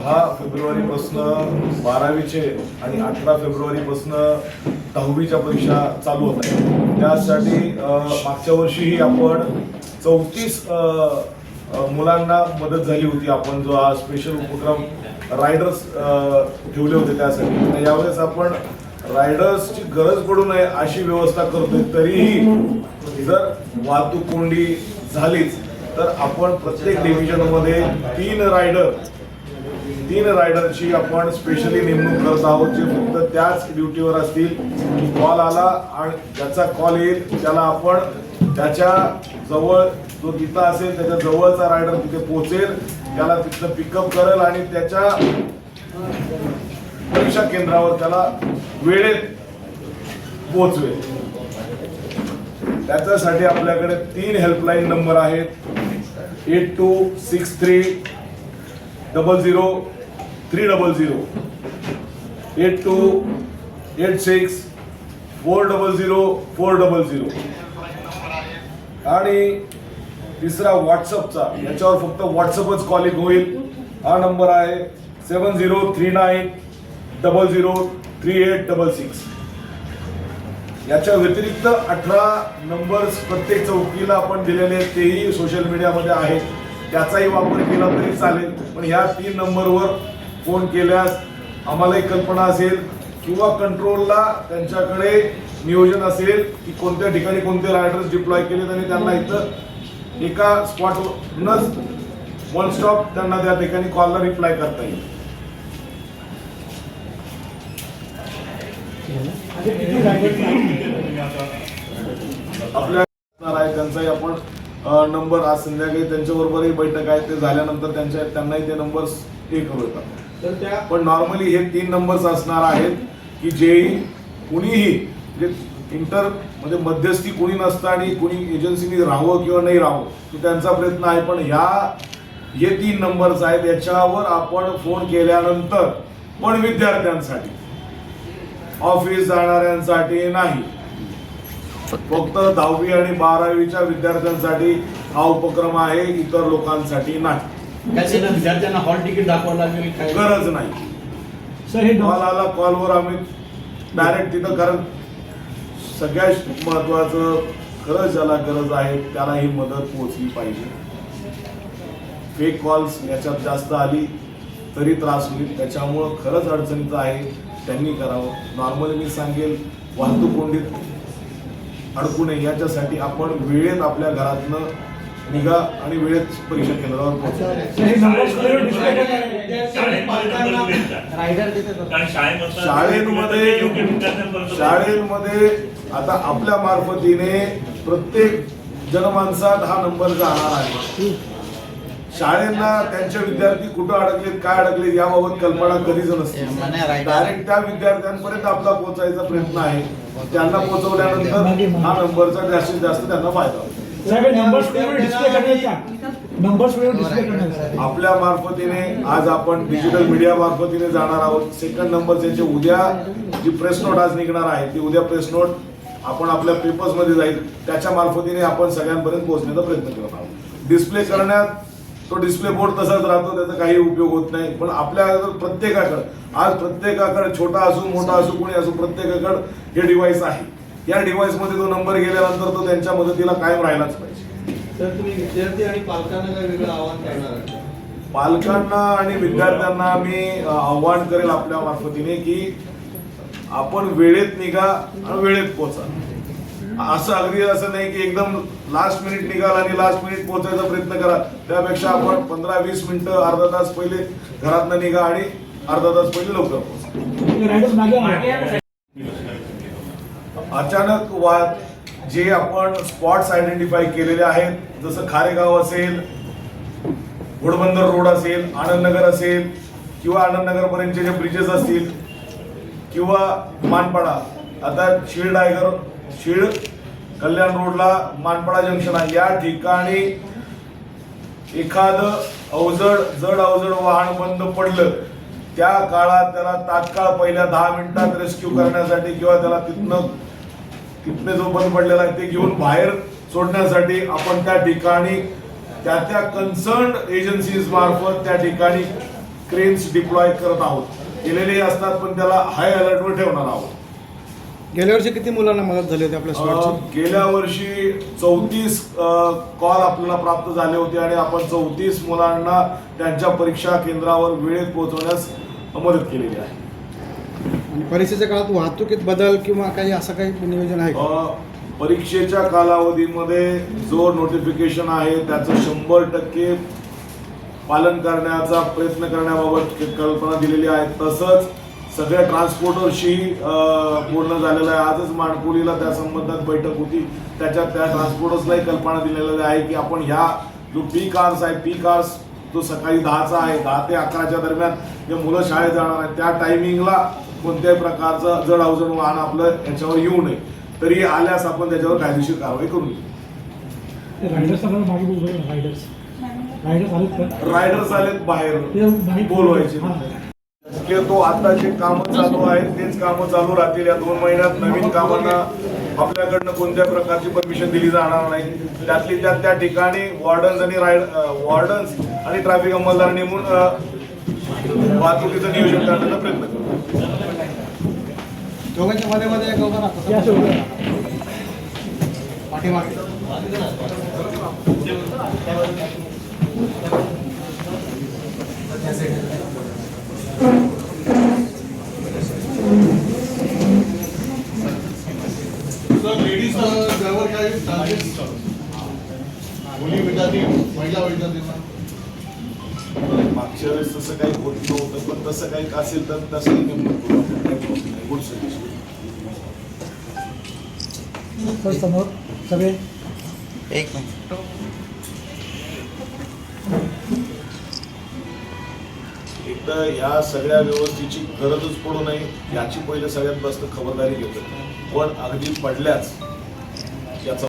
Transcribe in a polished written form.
10 फेब्रुवारीपासून 12वीचे आणि 18 फेब्रुवारीपासून 10वीच्या परीक्षा चालू होत आहेत. त्यासाठी मागच्या वर्षीही आपण 34 मुलांना मदत झाली होती. आपण जो हा स्पेशल उपक्रम रायडर्स ठेवले होते त्यासाठी. यावेळेस आपण रायडर्सची गरज पडू नये अशी व्यवस्था करतोय. तरीही जर वाहतूक कोंडी झालीच तर आपण प्रत्येक डिव्हिजनमध्ये 3 रायडरची आपण स्पेशली नेमणूक करत आहोत, जे फक्त त्याच ड्युटीवर असतील. कॉल आला आणि ज्याचा कॉल येईल त्याला आपण त्याच्या जवळ जो तिथं असेल त्याच्या जवळचा रायडर तिथे पोहोचेल, त्याला तिथं पिकअप करेल आणि त्याच्या परीक्षा केंद्रावर त्याला वेळेत पोहोचवेल. त्याच्यासाठी आपल्याकडे 3 हेल्पलाईन नंबर आहेत. 8263000300, 8286400400 आणि तिसरा व्हॉट्सअपचा. याच्यावर फक्त व्हॉट्सअपच कॉलिंग होईल. हा नंबर आहे 7039003866. याच्या व्यतिरिक्त 18 नंबर्स प्रत्येक चौकीला आपण दिलेले आहेत, तेही सोशल मीडियामध्ये आहेत. त्याचाही वापर केला तरी चालेल. पण ह्या 3 नंबरवर फोन केल्यास आम्हालाही कल्पना असेल किंवा कंट्रोलला त्यांच्याकडे नियोजन असेल की कोणत्या ठिकाणी कोणते रायडर्स डिप्लॉय केलेत आणि त्यांना इथं एका स्पॉटवरूनच वन स्टॉप त्यांना त्या ठिकाणी कॉलला रिप्लाय करता येईल. आपल्या त्यांचाही आपण नंबर आज संध्याकाळी त्यांच्याबरोबरही बैठक आहे. ते झाल्यानंतर त्यांनाही ते नंबर्स हे करू येतात. पण नॉर्मली हे 3 नंबर्स असणार आहेत की जे कुणीही म्हणजे इंटर मध्ये मध्यस्थी कुणी नसतं आणि कुणी एजन्सीनी राहावं किंवा नाही राहावं तो त्यांचा प्रयत्न आहे. पण हे 3 नंबर्स आहेत. याच्यावर आपण फोन केल्यानंतर पण विद्यार्थ्यांसाठी, ऑफिस जाणाऱ्यांसाठी नाही, फक्त 10वी आणि 12वीच्या विद्यार्थ्यांसाठी हा उपक्रम आहे, इतर लोकांसाठी नाही. विद्यार्थ्यांना हॉल तिकीट दाखवावं लागेल, गरज नाही. सर हे कॉल आला, कॉलवर आम्ही डायरेक्ट तिथं, कारण सगळ्यात महत्वाचं खरंच ज्याला गरज आहे त्याला ही मदत पोहोचली पाहिजे. फेक कॉल्स याच्यात जास्त आली तरी त्रास होईल. त्याच्यामुळं खरंच अडचणीचं आहे, त्यांनी करावं. नॉर्मली मी सांगेल वाहतूक कोंडीत अडकू नये याच्यासाठी आपण वेळेत आपल्या घरातनं निघा आणि वेळेत परीक्षा केंद्रावर पोहोचा. शाळेमध्ये आता आपल्या मार्फतीने प्रत्येक जनमानसात हा नंबर जाणार आहे. शाळेंना त्यांचे विद्यार्थी कुठं अडकलेत, काय अडकलेत याबाबत कल्पना कधीच नसते. डायरेक्ट त्या विद्यार्थ्यांपर्यंत आपला पोहोचायचा प्रयत्न आहे. त्यांना पोहोचवल्यानंतर हा नंबरचा जास्तीत जास्त त्यांना फायदा होतो. आपल्या मार्फतीने आज आपण डिजिटल मीडिया मार्फतीने जाणार आहोत. 2nd नंबर त्यांचे उद्या जी प्रेस नोट आज निघणार आहे ती उद्या प्रेस नोट आपण आपल्या पेपर्स मध्ये जाईल. त्याच्या मार्फतीने आपण सगळ्यांपर्यंत पोहोचण्याचा प्रयत्न करत आहोत. डिस्प्ले करण्यात तो डिस्प्ले बोर्ड तसाच राहतो, त्याचा काही उपयोग होत नाही. पण आपल्या प्रत्येकाकडे छोटा असू मोठा असू कोणी असू प्रत्येकाकडे हे डिव्हाइस आहे. या डिव्हाइस मध्ये तो नंबर गेल्यानंतर तो त्यांच्या मदतीला कायम राहिलाच पाहिजे. तर तुम्ही विद्यार्थी आणि पालकांना काय वेगळं आव्हान करणार? पालकांना आणि विद्यार्थ्यांना मी आव्हान करेल आपल्या मार्फतीने की आपण वेळेत निघा आणि वेळेत पोहोचा. असं अगदी असं नाही की एकदम लास्ट मिनिट निघाल आणि लास्ट मिनिट पोहोचायचा प्रयत्न करा. त्यापेक्षा आपण 15-20 मिनिटं, अर्धा तास पहिले घरातनं निघा आणि अर्धा तास पहिले लवकर पोहोचा. अचानक वाद जे आपण स्पॉट्स आयडेंटिफाय केलेले आहेत, जसं खारेगाव असेल, घोडबंदर रोड असेल, आनंदनगर असेल किंवा आनंदनगरपर्यंतचे जे ब्रिजेस असतील किंवा मानपाडा, आता शीळ कल्याण रोडला मानपाडा जंक्शन आहे, या ठिकाणी एखादं जड अवजड वाहन बंद पडलं त्या काळात त्याला तात्काळ पहिल्या 10 मिनिटात रेस्क्यू करण्यासाठी किंवा त्याला तिथने जो बंद पडलेला आहे ते घेऊन बाहेर सोडण्यासाठी आपण त्या ठिकाणी त्या कन्सर्न एजन्सीज मार्फत त्या ठिकाणी क्रेन्स डिप्लॉय करत आहोत. केलेले असतात पण त्याला हाय अलर्टवर ठेवणार आहोत. गेल्या वर्षी किती मुलांना मदत झाली होती आपल्या स्क्वॉडची? गेल्या वर्षी 34 कॉल आपल्याला प्राप्त झाले होते आणि आपण 34 मुलांना त्यांच्या परीक्षा केंद्रावर वेळेत पोहोचवण्यास मदत केलेली आहे. आणि परीक्षेच्या काळात वाहतुकीत बदल किंवा काही असं काही नियोजन आहे का? परीक्षेच्या कालावधीमध्ये जो नोटिफिकेशन आहे त्याचं 100% पालन करण्याचा प्रयत्न करण्याबाबत कल्पना दिलेली आहे. तसंच सगळ्या ट्रान्सपोर्टरशी बोलणं झालेलं आहे. आजच माणकोलीला त्या संबंधात बैठक होती. त्याच्यात त्या ट्रान्सपोर्टर्सलाही कल्पना दिलेली आहे की आपण ह्या जो पीक आवर्स आहे, पीक आवर्स जो सकाळी 10चा आहे, 10 ते 11च्या दरम्यान जे मुलं शाळेत जाणार आहेत त्या टायमिंगला कोणत्याही प्रकारचं जड अवजड वाहन आपलं याच्यावर येऊ नये. तरी आल्यास आपण त्याच्यावर कायदेशीर कारवाई करू नये. रायडर्स आलेत बाहेर बोलवायचे. तो आता जे कामं चालू आहेत तेच कामं चालू राहतील. या 2 महिन्यात नवीन कामांना आपल्याकडनं कोणत्या प्रकारची परमिशन दिली जाणार नाही. त्यातली त्या ठिकाणी वॉर्डन्स आणि ट्रॅफिक अंमलदार नेमून वाहतुकीचं नियोजन करण्याचा प्रयत्न करू. दोघांच्या मध्ये एक उभा राहतो पाठीमागे. लेडीज ड्रायव्हर काही चार्जेस मुली विद्यार्थी महिला विद्यार्थ्यांना मागच्या वेळेस तसं काही होत नव्हतं पण तसं काही असेल तर तसंही नेमणूक करू आपण. Good suggestion. समोर सगळे एक मिनिट. एक तर या सगळ्या व्यवस्थेची गरजच पडू नये याची पहिले सगळ्यात जास्त खबरदारी घेतो. पण अगदी पडल्याच याचा